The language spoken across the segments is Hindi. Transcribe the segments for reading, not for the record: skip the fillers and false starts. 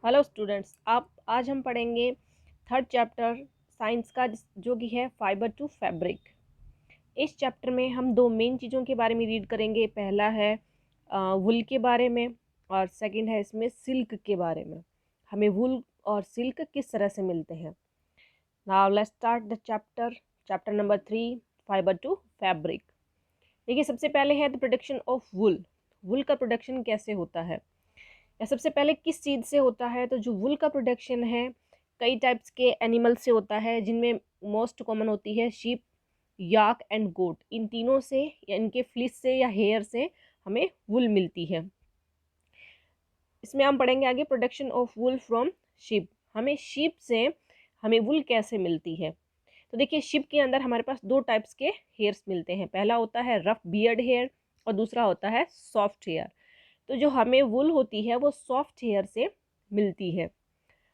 हेलो स्टूडेंट्स, आप आज हम पढ़ेंगे थर्ड चैप्टर साइंस का जो कि है फाइबर टू फैब्रिक। इस चैप्टर में हम दो मेन चीज़ों के बारे में रीड करेंगे। पहला है वुल के बारे में और सेकंड है इसमें सिल्क के बारे में। हमें वुल और सिल्क किस तरह से मिलते हैं। Now let's start the chapter number 3, fibre to fabric. देखिए, सबसे पहले है the production of wool. Wool का प्रोडक्शन कैसे होता है या सबसे पहले किस चीज़ से होता है। तो जो वुल का प्रोडक्शन है कई टाइप्स के एनिमल से होता है, जिनमें मोस्ट कॉमन होती है शीप, याक एंड गोट। इन तीनों से या इनके फ्लिस से या हेयर से हमें वुल मिलती है। इसमें हम पढ़ेंगे आगे production of wool from sheep. हमें शीप से हमें वुल कैसे मिलती है। तो देखिए, शीप के अंदर हमारे पास दो टाइप्स के हेयर्स मिलते हैं। पहला होता है रफ बियर्ड हेयर और दूसरा होता है सॉफ्ट हेयर। तो जो हमें वुल होती है वो सॉफ्ट हेयर से मिलती है।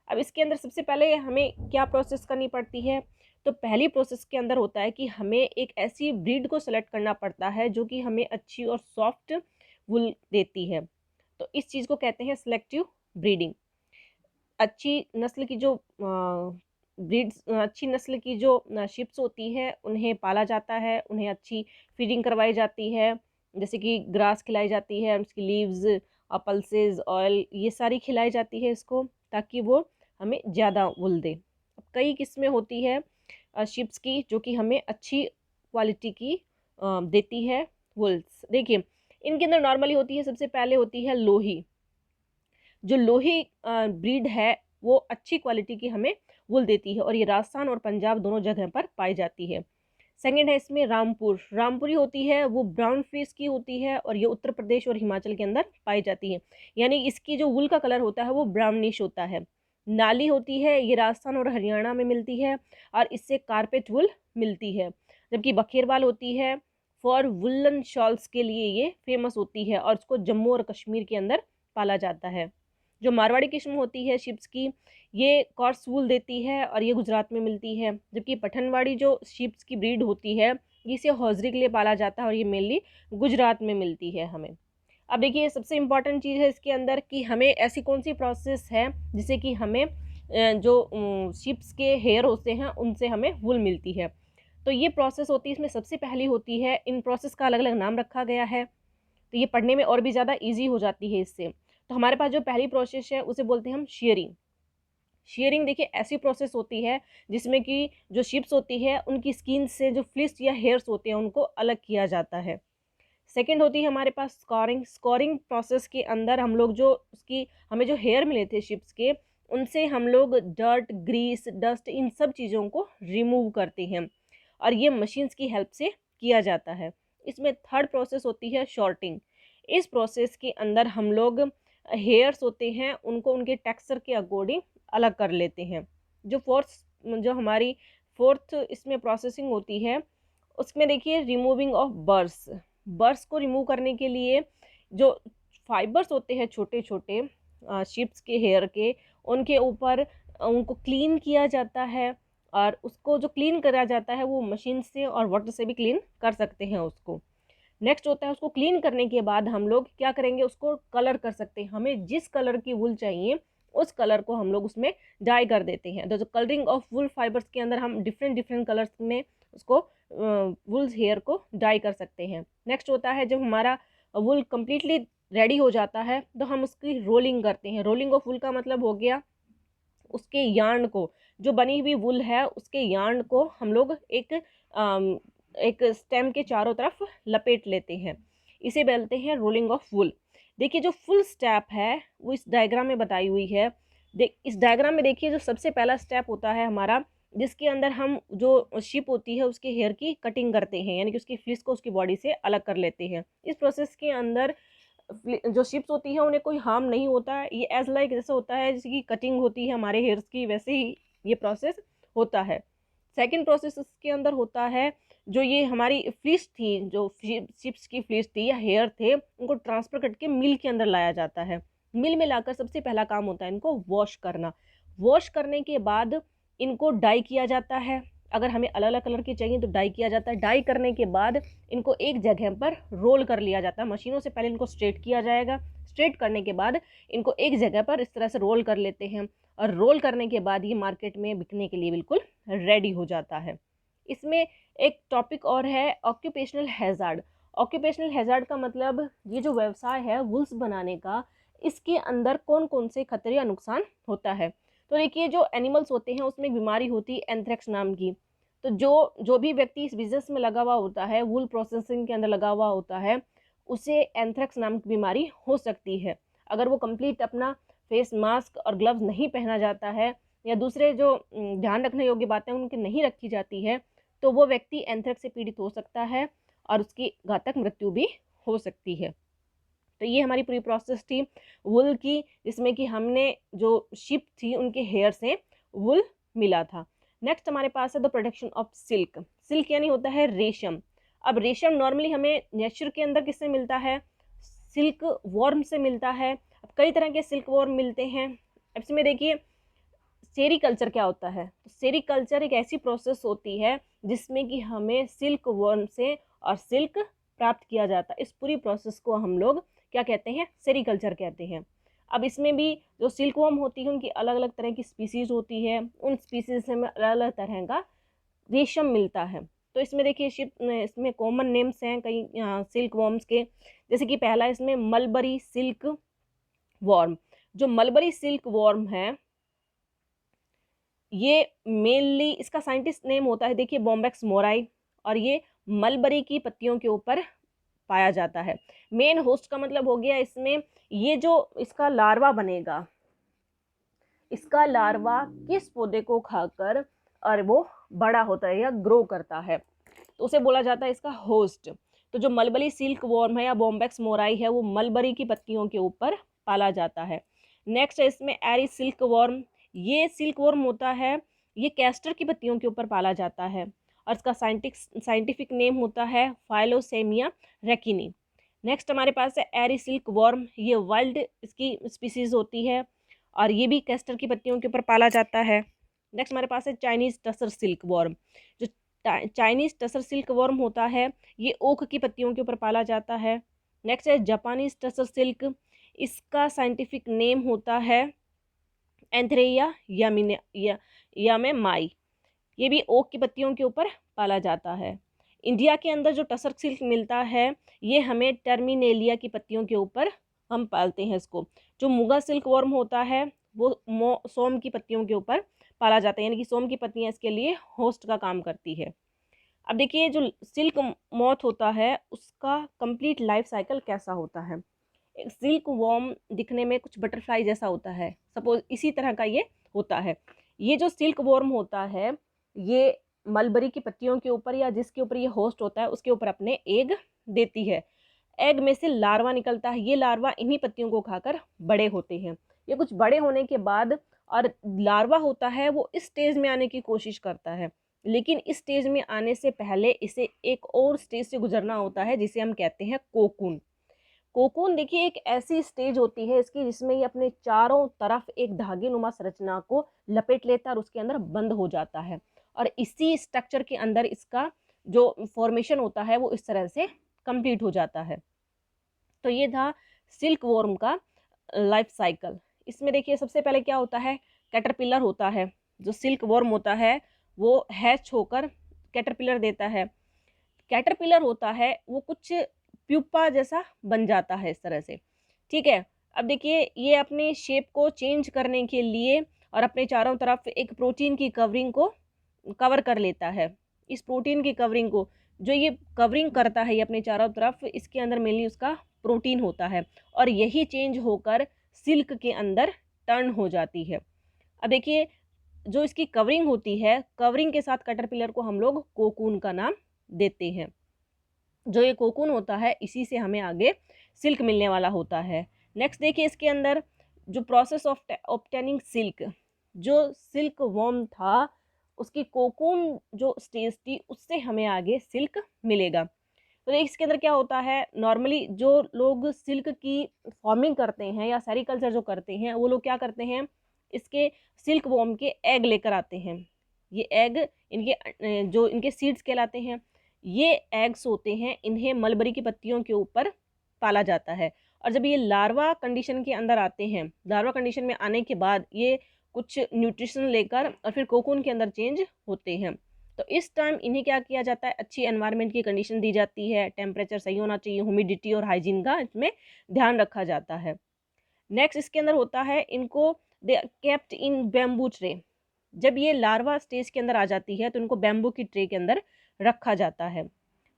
अब इसके अंदर सबसे पहले हमें क्या प्रोसेस करनी पड़ती है। तो पहली प्रोसेस के अंदर होता है कि हमें एक ऐसी ब्रीड को सेलेक्ट करना पड़ता है जो कि हमें अच्छी और सॉफ्ट वुल देती है। तो इस चीज़ को कहते हैं सिलेक्टिव ब्रीडिंग। अच्छी नस्ल की जो ब्रीड्स, अच्छी नस्ल की जो शिप्स होती है उन्हें पाला जाता है, उन्हें अच्छी फीडिंग करवाई जाती है, जैसे कि ग्रास खिलाई जाती है, उसकी लीव्स, पल्सेस, ऑयल, ये सारी खिलाई जाती है इसको, ताकि वो हमें ज़्यादा वुल दे। कई किस्में होती है शिप्स की जो कि हमें अच्छी क्वालिटी की देती है वुल्स। देखिए, इनके अंदर नॉर्मली होती है, सबसे पहले होती है लोही। जो लोही ब्रीड है वो अच्छी क्वालिटी की हमें वुल देती है और ये राजस्थान और पंजाब दोनों जगह पर पाई जाती है। सेकंड है इसमें रामपुरी होती है, वो ब्राउन फेस की होती है और ये उत्तर प्रदेश और हिमाचल के अंदर पाई जाती है। यानी इसकी जो वुल का कलर होता है वो ब्राउनिश होता है। नाली होती है, ये राजस्थान और हरियाणा में मिलती है और इससे कारपेट वुल मिलती है। जबकि बखेरवाल होती है फॉर वुलन शॉल्स के लिए ये फेमस होती है और इसको जम्मू और कश्मीर के अंदर पाला जाता है। जो मारवाड़ी किस्म होती है शिप्स की, ये कॉर्स वूल देती है और ये गुजरात में मिलती है। जबकि पठनवाड़ी जो शिप्स की ब्रीड होती है, इसे हौजरी के लिए पाला जाता है और ये मेनली गुजरात में मिलती है हमें। अब देखिए, सबसे इम्पॉर्टेंट चीज़ है इसके अंदर कि हमें ऐसी कौन सी प्रोसेस है जिससे कि हमें जो शिप्स के हेयर होते हैं उनसे हमें वूल मिलती है। तो ये प्रोसेस होती है, इसमें सबसे पहली होती है, इन प्रोसेस का अलग अलग नाम रखा गया है तो ये पढ़ने में और भी ज़्यादा ईजी हो जाती है इससे। तो हमारे पास जो पहली प्रोसेस है उसे बोलते हैं हम शेयरिंग। शेयरिंग देखिए ऐसी प्रोसेस होती है जिसमें कि जो शिप्स होती है उनकी स्किन से जो फ्लिस या हेयर्स होते हैं उनको अलग किया जाता है। सेकंड होती है हमारे पास स्कोरिंग। स्कोरिंग प्रोसेस के अंदर हम लोग जो उसकी हमें जो हेयर मिले थे शिप्स के, उनसे हम लोग डर्ट, ग्रीस, डस्ट, इन सब चीज़ों को रिमूव करते हैं और ये मशीन्स की हेल्प से किया जाता है। इसमें थर्ड प्रोसेस होती है शॉर्टिंग। इस प्रोसेस के अंदर हम लोग हेयर्स होते हैं उनको उनके टेक्सचर के अकॉर्डिंग अलग कर लेते हैं। जो हमारी फोर्थ इसमें प्रोसेसिंग होती है उसमें देखिए रिमूविंग ऑफ बर्स। बर्स को रिमूव करने के लिए जो फाइबर्स होते हैं छोटे छोटे शिप्स के हेयर के, उनके ऊपर उनको क्लीन किया जाता है और उसको जो क्लीन करा जाता है वो मशीन से और वाटर से भी क्लीन कर सकते हैं उसको। नेक्स्ट होता है उसको क्लीन करने के बाद हम लोग क्या करेंगे, उसको कलर कर सकते हैं। हमें जिस कलर की वुल चाहिए उस कलर को हम लोग उसमें डाई कर देते हैं। तो जो कलरिंग ऑफ वुल फाइबर्स के अंदर हम डिफरेंट डिफरेंट कलर्स में उसको वुल हेयर को डाई कर सकते हैं। नेक्स्ट होता है जब हमारा वुल कम्प्लीटली रेडी हो जाता है तो हम उसकी रोलिंग करते हैं। रोलिंग ऑफ वुल का मतलब हो गया उसके यार्न को, जो बनी हुई वुल है उसके यार्न को हम लोग एक स्टेम के चारों तरफ लपेट लेते हैं। इसे बोलते हैं रोलिंग ऑफ वुल। देखिए, जो फुल स्टेप है वो इस डायग्राम में बताई हुई है। इस डायग्राम में देखिए जो सबसे पहला स्टेप होता है हमारा, जिसके अंदर हम जो शिप होती है उसके हेयर की कटिंग करते हैं, यानी कि उसकी फ्लिस को उसकी बॉडी से अलग कर लेते हैं। इस प्रोसेस के अंदर जो शिप्स होती है उन्हें कोई हार्म नहीं होता है। ये एज लाइक जैसे होता है जैसे कि कटिंग होती है हमारे हेयर्स की, वैसे ही ये प्रोसेस होता है। सेकंड प्रोसेस इसके अंदर होता है, जो ये हमारी फ्लिस थी, जो शिप्स की फ्लिस थी या हेयर थे, उनको ट्रांसफर करके मिल के अंदर लाया जाता है। मिल में लाकर सबसे पहला काम होता है इनको वॉश करना। वॉश करने के बाद इनको डाई किया जाता है। अगर हमें अलग अलग कलर के चाहिए तो डाई किया जाता है। डाई करने के बाद इनको एक जगह पर रोल कर लिया जाता है। मशीनों से पहले इनको स्ट्रेट किया जाएगा, स्ट्रेट करने के बाद इनको एक जगह पर इस तरह से रोल कर लेते हैं, और रोल करने के बाद ये मार्केट में बिकने के लिए बिल्कुल रेडी हो जाता है। इसमें एक टॉपिक और है ऑक्यूपेशनल हैजार्ड। ऑक्यूपेशनल हैजार्ड का मतलब ये जो व्यवसाय है वुल्स बनाने का, इसके अंदर कौन कौन से खतरे या नुकसान होता है। तो देखिए, जो एनिमल्स होते हैं उसमें एक बीमारी होती है एंथ्रेक्स नाम की। तो जो भी व्यक्ति इस बिजनेस में लगा हुआ होता है, वूल प्रोसेसिंग के अंदर लगा हुआ होता है, उसे एंथ्रेक्स नाम की बीमारी हो सकती है। अगर वो कंप्लीट अपना फेस मास्क और ग्लव्स नहीं पहना जाता है, या दूसरे जो ध्यान रखने योग्य बातें उनकी नहीं रखी जाती है, तो वो व्यक्ति एंथ्रेक्स से पीड़ित हो सकता है और उसकी घातक मृत्यु भी हो सकती है। तो ये हमारी पूरी प्रोसेस थी वुल की, जिसमें कि हमने जो शिप थी उनके हेयर से वुल मिला था। नेक्स्ट हमारे पास है the production of silk. Silk यानी होता है रेशम। अब रेशम नॉर्मली हमें नेचर के अंदर किससे मिलता है? सिल्क वॉर्म से मिलता है। अब कई तरह के सिल्क वॉर्म मिलते हैं। अब इसमें देखिए, सेरीकल्चर क्या होता है? तो सेरीकल्चर एक ऐसी प्रोसेस होती है जिसमें कि हमें सिल्क वर्म से और सिल्क प्राप्त किया जाता है। इस पूरी प्रोसेस को हम लोग क्या कहते हैं? सेरीकल्चर कहते हैं। अब इसमें भी जो सिल्क वर्म होती है उनकी अलग अलग तरह की स्पीसीज होती है, उन स्पीसीज से हमें अलग अलग तरह का रेशम मिलता है। तो इसमें देखिए इसमें कॉमन नेम्स हैं कई सिल्क वर्म्स के, जैसे कि पहला इसमें मलबरी सिल्क वर्म। जो मलबरी सिल्क वर्म है ये मेनली, इसका साइंटिस्ट नेम होता है देखिए बॉम्बेक्स मोराई, और ये मलबरी की पत्तियों के ऊपर पाया जाता है। मेन होस्ट का मतलब हो गया इसमें, ये जो इसका लार्वा बनेगा, इसका लार्वा किस पौधे को खाकर और वो बड़ा होता है या ग्रो करता है, तो उसे बोला जाता है इसका होस्ट। तो जो मलबरी सिल्क वॉर्म है या बॉम्बेक्स मोराई है, वो मलबरी की पत्तियों के ऊपर पाला जाता है। नेक्स्ट है इसमें एरी सिल्क वॉर्म। ये सिल्क वॉर्म होता है, ये कैस्टर की पत्तियों के ऊपर पाला जाता है, और इसका साइंटिफिक नेम होता है फाइलोसेमिया रेकिनी। नेक्स्ट हमारे पास है एरी सिल्क वॉर्म। ये वाइल्ड इसकी स्पीसीज होती है, और ये भी कैस्टर की पत्तियों के ऊपर पाला जाता है। नेक्स्ट हमारे पास है चाइनीज टसर सिल्क वॉर्म। जो चाइनीज टसर सिल्क वॉर्म होता है, ये ओक की पत्तियों के ऊपर पाला जाता है। नेक्स्ट है जापानीज टसर सिल्क। इसका साइंटिफिक नेम होता है एंथ्रेया यामेमाई। ये भी ओक की पत्तियों के ऊपर पाला जाता है। इंडिया के अंदर जो टसर सिल्क मिलता है, ये हमें टर्मिनेलिया की पत्तियों के ऊपर हम पालते हैं इसको। जो मुगा सिल्क वॉर्म होता है वो सोम की पत्तियों के ऊपर पाला जाता है, यानी कि सोम की पत्तियां इसके लिए होस्ट का काम करती है। अब देखिए, जो सिल्क मॉथ होता है उसका कंप्लीट लाइफ साइकिल कैसा होता है। एक सिल्क वॉर्म दिखने में कुछ बटरफ्लाई जैसा होता है, सपोज इसी तरह का ये होता है। ये जो सिल्क वॉर्म होता है, ये मलबरी की पत्तियों के ऊपर या जिसके ऊपर ये होस्ट होता है उसके ऊपर अपने एग देती है। एग में से लार्वा निकलता है। ये लार्वा इन्हीं पत्तियों को खाकर बड़े होते हैं। ये कुछ बड़े होने के बाद, और लार्वा होता है वो इस स्टेज में आने की कोशिश करता है, लेकिन इस स्टेज में आने से पहले इसे एक और स्टेज से गुजरना होता है जिसे हम कहते हैं कोकून। कोकून देखिए एक ऐसी स्टेज होती है इसकी जिसमें ये अपने चारों तरफ एक धागे नुमा संरचना को लपेट लेता है और उसके अंदर बंद हो जाता है, और इसी स्ट्रक्चर के अंदर इसका जो फॉर्मेशन होता है वो इस तरह से कंप्लीट हो जाता है। तो ये था सिल्क वॉर्म का लाइफ साइकिल। इसमें देखिए सबसे पहले क्या होता है, कैटरपिलर होता है। जो सिल्क वॉर्म होता है वो हैच होकर कैटरपिलर देता है। कैटरपिलर होता है वो कुछ प्यूपा जैसा बन जाता है इस तरह से, ठीक है। अब देखिए, ये अपने शेप को चेंज करने के लिए और अपने चारों तरफ एक प्रोटीन की कवरिंग को कवर कर लेता है। इस प्रोटीन की कवरिंग को जो ये कवरिंग करता है, ये अपने चारों तरफ, इसके अंदर मेनली उसका प्रोटीन होता है, और यही चेंज होकर सिल्क के अंदर टर्न हो जाती है। अब देखिए, जो इसकी कवरिंग होती है, कवरिंग के साथ कैटरपिलर को हम लोग कोकून का नाम देते हैं। जो ये कोकून होता है इसी से हमें आगे सिल्क मिलने वाला होता है। नेक्स्ट देखिए, इसके अंदर जो प्रोसेस ऑफ ऑब्टेनिंग सिल्क, जो सिल्क वॉर्म था उसकी कोकून जो स्टेज थी उससे हमें आगे सिल्क मिलेगा। तो इसके अंदर क्या होता है, नॉर्मली जो लोग सिल्क की फॉर्मिंग करते हैं या सेरीकल्चर जो करते हैं वो लोग क्या करते हैं, इसके सिल्क वॉर्म के एग लेकर आते हैं। ये एग इनके जो इनके सीड्स कहलाते हैं, ये एग्स होते हैं, इन्हें मलबरी की पत्तियों के ऊपर पाला जाता है। और जब ये लार्वा कंडीशन के अंदर आते हैं, लार्वा कंडीशन में आने के बाद ये कुछ न्यूट्रिशन लेकर और फिर कोकून के अंदर चेंज होते हैं। तो इस टाइम इन्हें क्या किया जाता है, अच्छी एनवायरनमेंट की कंडीशन दी जाती है, टेम्परेचर सही होना चाहिए, ह्यूमिडिटी और हाइजीन का इसमें ध्यान रखा जाता है। नेक्स्ट इसके अंदर होता है, इनको they kept in bamboo tray. जब ये लार्वा स्टेज के अंदर आ जाती है तो इनको बैम्बू की ट्रे के अंदर रखा जाता है।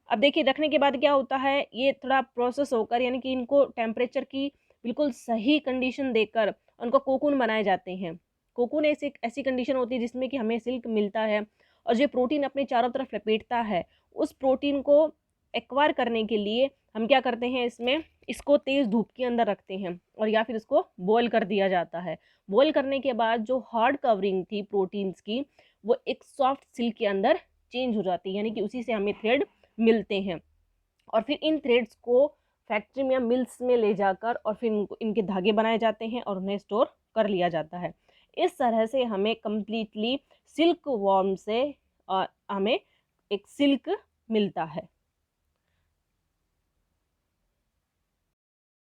अब देखिए रखने के बाद क्या होता है, ये थोड़ा प्रोसेस होकर यानी कि इनको टेम्परेचर की बिल्कुल सही कंडीशन देकर उनको कोकून बनाए जाते हैं। कोकून ऐसी कंडीशन होती है जिसमें कि हमें सिल्क मिलता है और जो प्रोटीन अपने चारों तरफ लपेटता है, उस प्रोटीन को एक्वायर करने के लिए हम क्या करते हैं, इसको तेज़ धूप के अंदर रखते हैं और या फिर इसको बॉयल कर दिया जाता है। बॉयल करने के बाद जो हार्ड कवरिंग थी प्रोटीन्स की, वो एक सॉफ्ट सिल्क के अंदर चेंज हो जाती है, यानी कि उसी से हमें थ्रेड मिलते हैं। और फिर इन थ्रेड्स को फैक्ट्री में या मिल्स में ले जाकर और फिर इनके धागे बनाए जाते हैं और उन्हें स्टोर कर लिया जाता है। इस तरह से हमें कम्प्लीटली सिल्क वॉर्म से हमें एक सिल्क मिलता है।